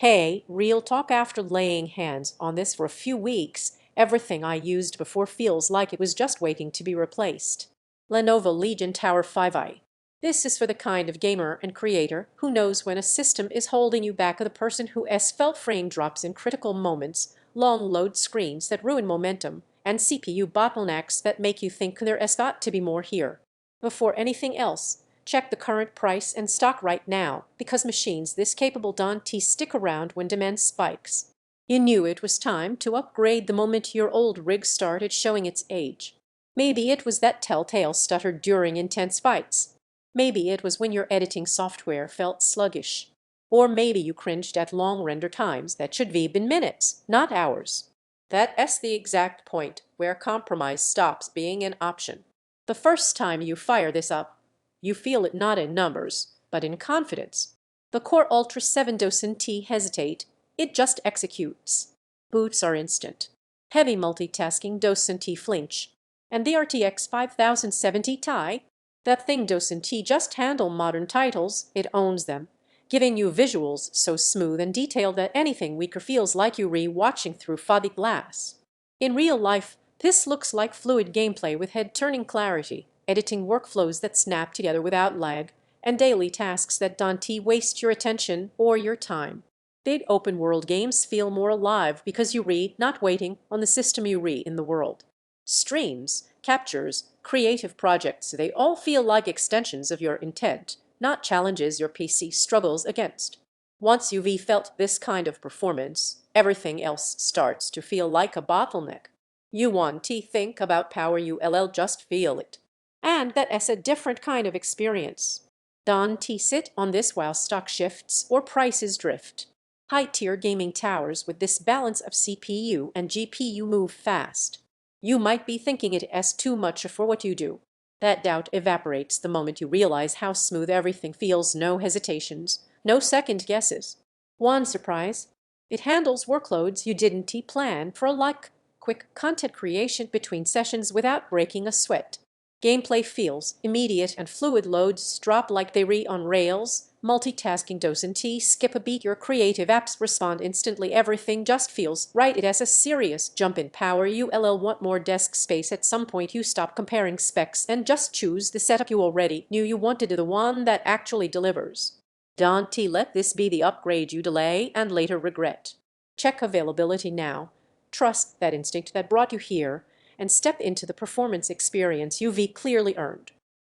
Hey, real talk, after laying hands on this for a few weeks, everything I used before feels like it was just waiting to be replaced. Lenovo Legion Tower 5i. This is for the kind of gamer and creator who knows when a system is holding you back, the person who felt frame drops in critical moments, long load screens that ruin momentum, and CPU bottlenecks that make you think there's got to be more here. Before anything else, check the current price and stock right now, because machines this capable don't stick around when demand spikes. You knew it was time to upgrade the moment your old rig started showing its age. Maybe it was that telltale stutter during intense fights. Maybe it was when your editing software felt sluggish. Or maybe you cringed at long render times that should be in minutes, not hours. That's the exact point where compromise stops being an option. The first time you fire this up, you feel it not in numbers, but in confidence. The Core Ultra 7 doesn't hesitate, it just executes. Boots are instant. Heavy multitasking doesn't flinch. And the RTX 5070 Ti, that thing doesn't just handle modern titles, it owns them, giving you visuals so smooth and detailed that anything weaker feels like you re-watching through foggy glass. In real life, this looks like fluid gameplay with head-turning clarity, editing workflows that snap together without lag, and daily tasks that don't waste your attention or your time. Big open-world games feel more alive because you read, not waiting on the system, you read in the world. Streams, captures, creative projects, they all feel like extensions of your intent, not challenges your PC struggles against. Once you've felt this kind of performance, everything else starts to feel like a bottleneck. You want to think about power, you'll just feel it. And that's a different kind of experience. Don't sit on this while stock shifts or prices drift. High-tier gaming towers with this balance of CPU and GPU move fast. You might be thinking it as too much for what you do. That doubt evaporates the moment you realize how smooth everything feels, no hesitations, no second guesses. One surprise, it handles workloads you didn't plan for, like quick content creation between sessions without breaking a sweat. Gameplay feels immediate and fluid, loads drop like they re on rails. Multitasking doesn't skip a beat, your creative apps respond instantly, everything just feels right. It has a serious jump in power, you'll want more desk space. At some point you stop comparing specs and just choose the setup you already knew you wanted, the one that actually delivers. Don't let this be the upgrade you delay and later regret. Check availability now, trust that instinct that brought you here, and step into the performance experience you've clearly earned.